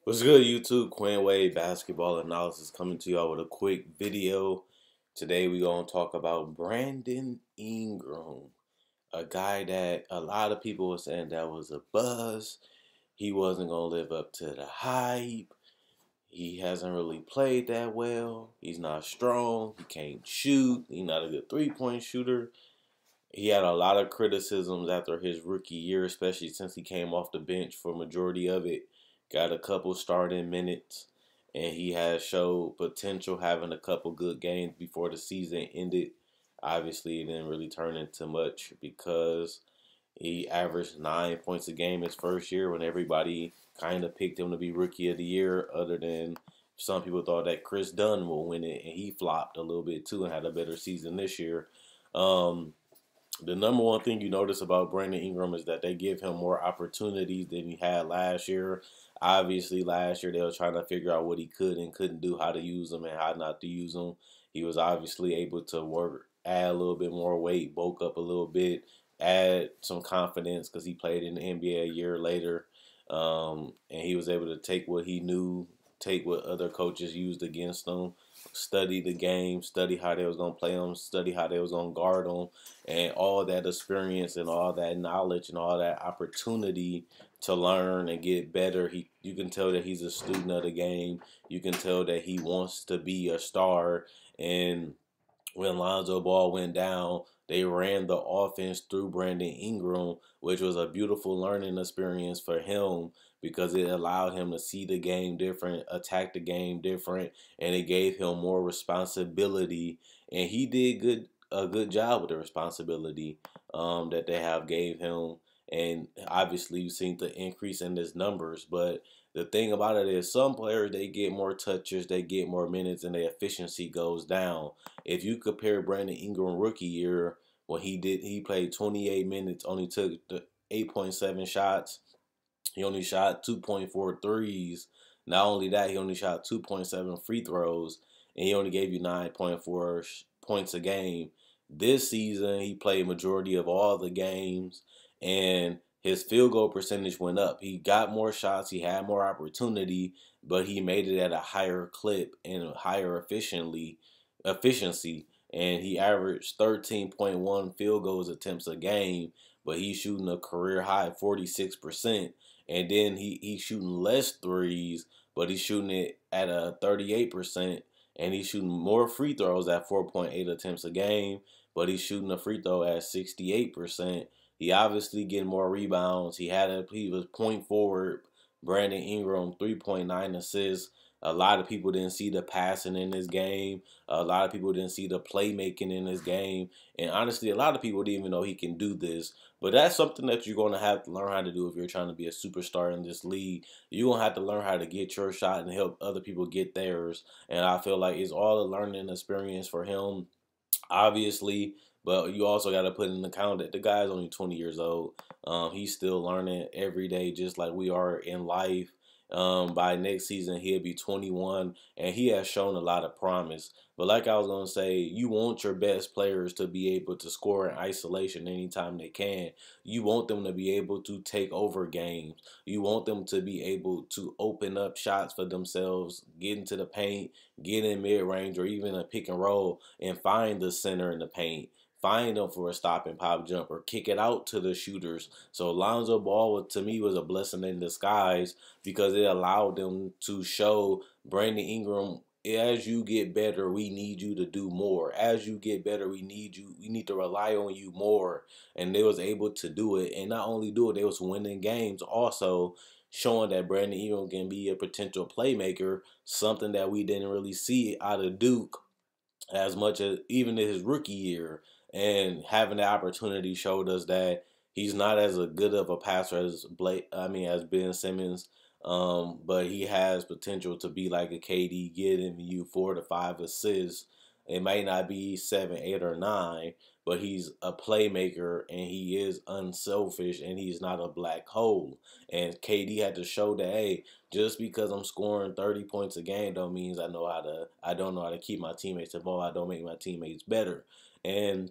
What's good, YouTube? Quinn Wade basketball analysis coming to y'all with a quick video. Today we gonna talk about Brandon Ingram, a guy that a lot of people were saying that was a buzz. He wasn't gonna live up to the hype. He hasn't really played that well. He's not strong. He can't shoot. He's not a good three-point shooter. He had a lot of criticisms after his rookie year, especially since he came off the bench for majority of it. Got a couple starting minutes, and he has showed potential having a couple good games before the season ended. Obviously, it didn't really turn into much because he averaged 9 points a game his first year when everybody kind of picked him to be rookie of the year, other than some people thought that Chris Dunn will win it, and he flopped a little bit too and had a better season this year. Um, the number one thing you notice about Brandon Ingram is that they give him more opportunities than he had last year. Obviously, last year they were trying to figure out what he could and couldn't do, how to use him and how not to use him. He was obviously able to work, add a little bit more weight, bulk up a little bit, add some confidence because he played in the NBA a year later. And he was able to take what he knew, take what other coaches used against him, study the game, study how they was gonna play him, study how they was gonna guard him, and all that experience and all that knowledge and all that opportunity to learn and get better. You can tell that he's a student of the game. You can tell that he wants to be a star. And when Lonzo Ball went down, they ran the offense through Brandon Ingram, which was a beautiful learning experience for him because it allowed him to see the game different, attack the game different, and it gave him more responsibility. And he did a good job with the responsibility that they have gave him. And obviously, you've seen the increase in his numbers, but the thing about it is some players, they get more touches, they get more minutes, and their efficiency goes down. If you compare Brandon Ingram rookie year, when he played 28 minutes, only took the 8.7 shots. He only shot 2.4 threes. Not only that, he only shot 2.7 free throws, and he only gave you 9.4 points a game. This season, he played majority of all the games, and his field goal percentage went up. He got more shots, he had more opportunity, but he made it at a higher clip and a higher efficiency. And he averaged 13.1 field goals attempts a game, but he's shooting a career high 46%. And then he's shooting less threes, but he's shooting it at a 38%. And he's shooting more free throws at 4.8 attempts a game, but he's shooting a free throw at 68%. He obviously getting more rebounds. He was point forward. Brandon Ingram 3.9 assists. A lot of people didn't see the passing in this game. A lot of people didn't see the playmaking in this game. And honestly, a lot of people didn't even know he can do this. But that's something that you're going to have to learn how to do if you're trying to be a superstar in this league. You're going to have to learn how to get your shot and help other people get theirs. And I feel like it's all a learning experience for him, obviously. But you also got to put in account that the guy's only 20 years old. He's still learning every day, just like we are in life. By next season, he'll be 21, and he has shown a lot of promise. But like I was going to say, you want your best players to be able to score in isolation anytime they can. You want them to be able to take over games. You want them to be able to open up shots for themselves, get into the paint, get in mid-range, or even a pick and roll, and find the center in the paint. Find them for a stop and pop jumper. Kick it out to the shooters. So Lonzo Ball, to me, was a blessing in disguise because it allowed them to show Brandon Ingram, as you get better, we need you to do more. As you get better, we need you. We need to rely on you more. And they was able to do it. And not only do it, they was winning games also, showing that Brandon Ingram can be a potential playmaker, something that we didn't really see out of Duke as much as even in his rookie year. And having the opportunity showed us that he's not as a good of a passer as as Ben Simmons. But he has potential to be like a KD, getting you 4 to 5 assists. It might not be 7, 8, or 9, but he's a playmaker and he is unselfish and he's not a black hole. And KD had to show that, hey, just because I'm scoring 30 points a game don't mean I don't know how to keep my teammates involved. I don't make my teammates better. And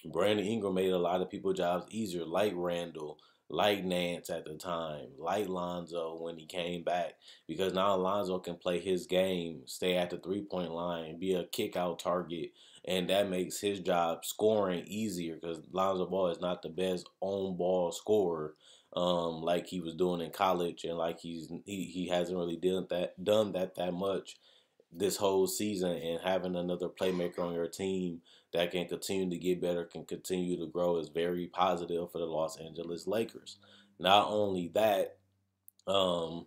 Brandon Ingram made a lot of people's jobs easier, like Randall. like Nance at the time, like Lonzo when he came back, because now Lonzo can play his game, stay at the 3-point line, be a kick out target, and that makes his job scoring easier because Lonzo Ball is not the best on ball scorer. Like he was doing in college, and like he hasn't really done that much this whole season. And having another playmaker on your team that can continue to get better, can continue to grow, is very positive for the Los Angeles Lakers. Not only that, um,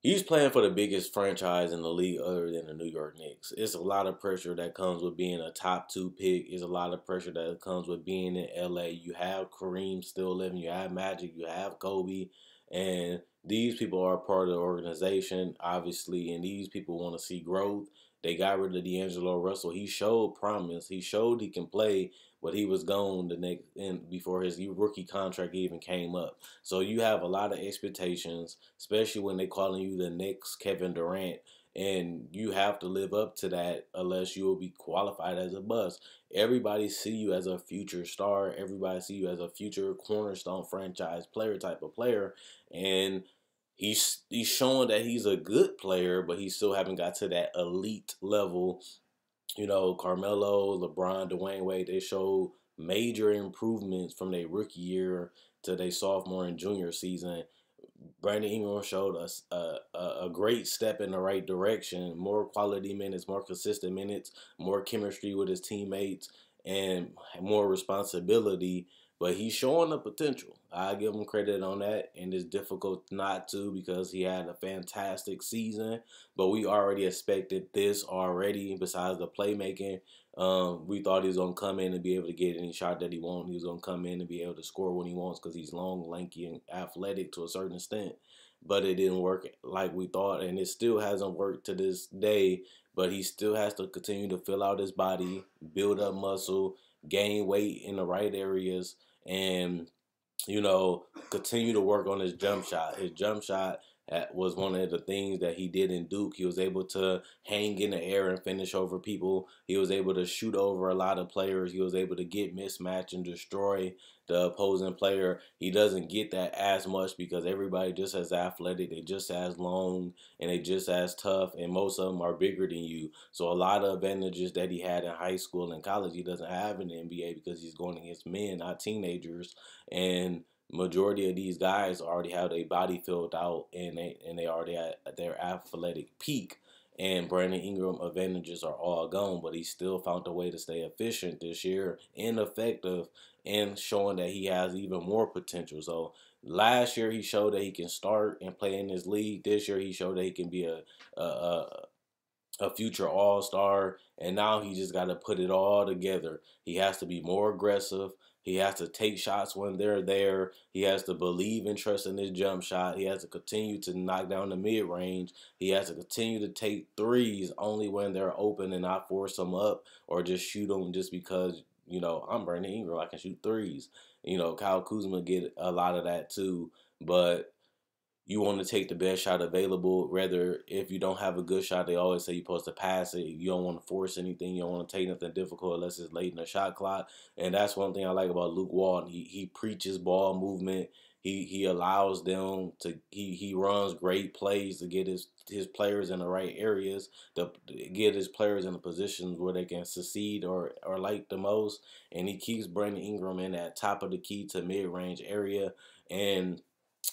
he's playing for the biggest franchise in the league other than the New York Knicks. It's a lot of pressure that comes with being a top 2 pick. It's a lot of pressure that comes with being in LA. You have Kareem still living. You have Magic. You have Kobe. And these people are part of the organization, obviously, and these people want to see growth. They got rid of D'Angelo Russell. He showed promise. He showed he can play, but he was gone the next before his rookie contract even came up. So you have a lot of expectations, especially when they calling you the next Kevin Durant, and you have to live up to that unless you will be qualified as a bust. Everybody see you as a future star. Everybody see you as a future cornerstone franchise player type of player, and he's showing that he's a good player, but he still haven't got to that elite level. Carmelo, LeBron, Dwayne Wade, they showed major improvements from their rookie year to their sophomore and junior season. Brandon Ingram showed us a great step in the right direction. More quality minutes, more consistent minutes, more chemistry with his teammates, and more responsibility. But he's showing the potential. I give him credit on that, and it's difficult not to because he had a fantastic season. But we already expected this already. Besides the playmaking, we thought he was gonna come in and be able to get any shot that he wants. He was gonna come in and be able to score when he wants because he's long, lanky, and athletic to a certain extent. But it didn't work like we thought, and it still hasn't worked to this day. But he still has to continue to fill out his body, build up muscle, gain weight in the right areas, and continue to work on his jump shot. His jump shot was one of the things that he did in Duke. He was able to hang in the air and finish over people. He was able to shoot over a lot of players. He was able to get mismatch and destroy the opposing player. He doesn't get that as much because everybody just as athletic, they just as long, and they just as tough, and most of them are bigger than you. So a lot of advantages that he had in high school and college, he doesn't have in the NBA because he's going against men, not teenagers. And majority of these guys already have their body filled out, and they already at their athletic peak. And Brandon Ingram advantages are all gone, but he still found a way to stay efficient this year and effective, and showing that he has even more potential. So last year he showed that he can start and play in this league. This year he showed that he can be a future all-star, and now he just got to put it all together. He has to be more aggressive. He has to take shots when they're there. He has to believe and trust in his jump shot. He has to continue to knock down the mid-range. He has to continue to take threes only when they're open and not force them up or just shoot them just because, I'm Brandon Ingram. I can shoot threes. Kyle Kuzma get a lot of that too, but you want to take the best shot available. Rather, if you don't have a good shot, they always say you're supposed to pass it. You don't want to force anything. You don't want to take nothing difficult unless it's late in the shot clock. And that's one thing I like about Luke Walton. He preaches ball movement. He allows them to he runs great plays to get his players in the right areas, to get his players in the positions where they can succeed or like the most. And he keeps Brandon Ingram in that top of the key to mid range area. And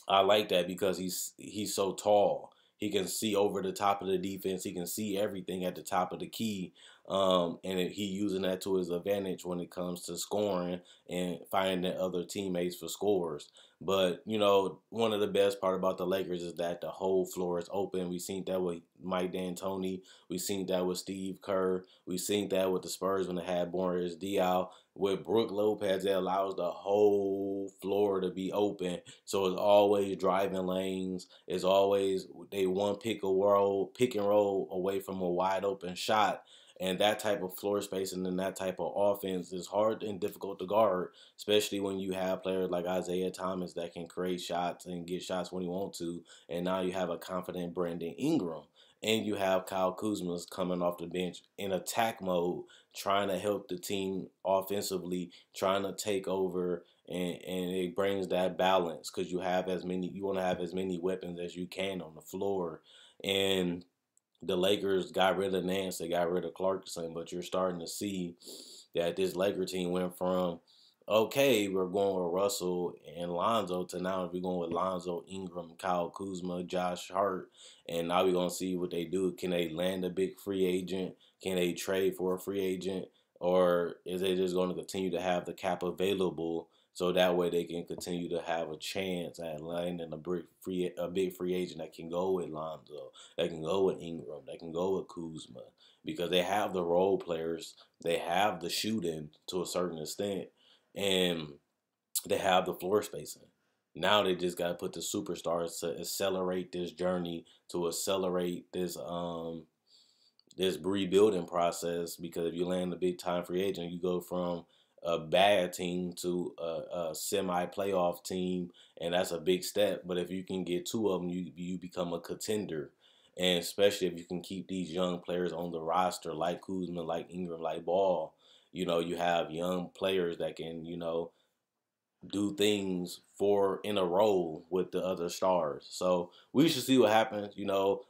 I like that because he's so tall. He can see over the top of the defense. He can see everything at the top of the key, and he using that to his advantage when it comes to scoring and finding other teammates for scores. But one of the best part about the Lakers is that the whole floor is open. We seen that with Mike D'Antoni. We seen that with Steve Kerr. We seen that with the Spurs when they had Boris Diaw. With Brook Lopez, it allows the whole floor to be open. So it's always driving lanes. It's always they one pick and roll away from a wide open shot. And that type of floor spacing and that type of offense is hard and difficult to guard, especially when you have players like Isaiah Thomas that can create shots and get shots when he wants to. And now you have a confident Brandon Ingram. And you have Kyle Kuzma coming off the bench in attack mode, trying to help the team offensively, trying to take over and it brings that balance because you want to have as many weapons as you can on the floor. And the Lakers got rid of Nance, they got rid of Clarkson, but you're starting to see that this Laker team went from, okay, we're going with Russell and Lonzo, to now we're going with Lonzo, Ingram, Kyle Kuzma, Josh Hart, and now we're gonna see what they do. Can they land a big free agent? Can they trade for a free agent? Or is they just going to continue to have the cap available so that way they can continue to have a chance at landing a big free agent that can go with Lonzo, that can go with Ingram, that can go with Kuzma, because they have the role players, they have the shooting to a certain extent, and they have the floor spacing. Now they just got to put the superstars to accelerate this journey, to accelerate this rebuilding process, because if you land a big time free agent, you go from a bad team to a semi playoff team, and that's a big step. But if you can get two of them, you become a contender. And especially if you can keep these young players on the roster, like Kuzma, like Ingram, like Ball, you have young players that can, do things for in a role with the other stars. So we should see what happens.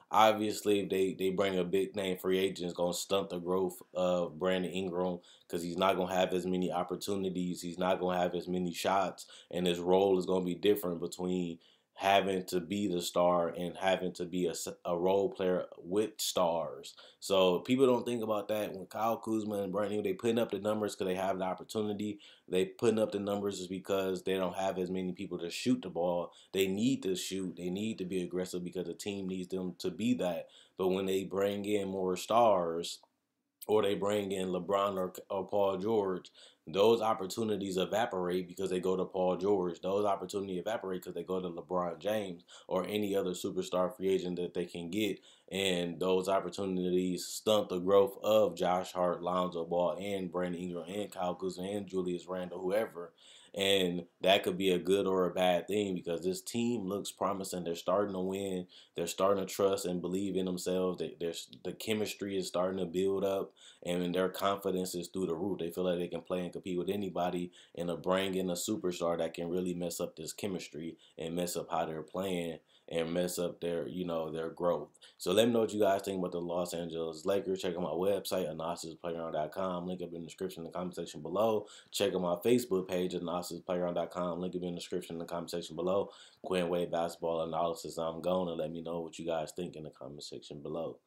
Obviously if they bring a big name free agent, it's gonna stunt the growth of Brandon Ingram because he's not gonna have as many opportunities, he's not gonna have as many shots, and his role is gonna be different between having to be the star and having to be a role player with stars. So people don't think about that. When Kyle Kuzma and Brandon, they putting up the numbers because they have the opportunity. They putting up the numbers is because they don't have as many people to shoot the ball. They need to shoot. They need to be aggressive because the team needs them to be that. But when they bring in more stars, or they bring in LeBron or Paul George, those opportunities evaporate because they go to Paul George. Those opportunities evaporate because they go to LeBron James or any other superstar free agent that they can get. And those opportunities stunt the growth of Josh Hart, Lonzo Ball, and Brandon Ingram, and Kyle Kuzma, and Julius Randle, whoever. And that could be a good or a bad thing because this team looks promising. They're starting to win. They're starting to trust and believe in themselves. The chemistry is starting to build up, and their confidence is through the roof. They feel like they can play and compete with anybody, and to bring in a superstar that can really mess up this chemistry and mess up how they're playing and mess up their growth. So let me know what you guys think about the Los Angeles Lakers. Check out my website, AnasisPlayground.com. Link up in the description in the comment section below. Check out my Facebook page, AnasisPlayground.com. Link up in the description in the comment section below. Quinn Wade Basketball Analysis. I'm going to let me know what you guys think in the comment section below.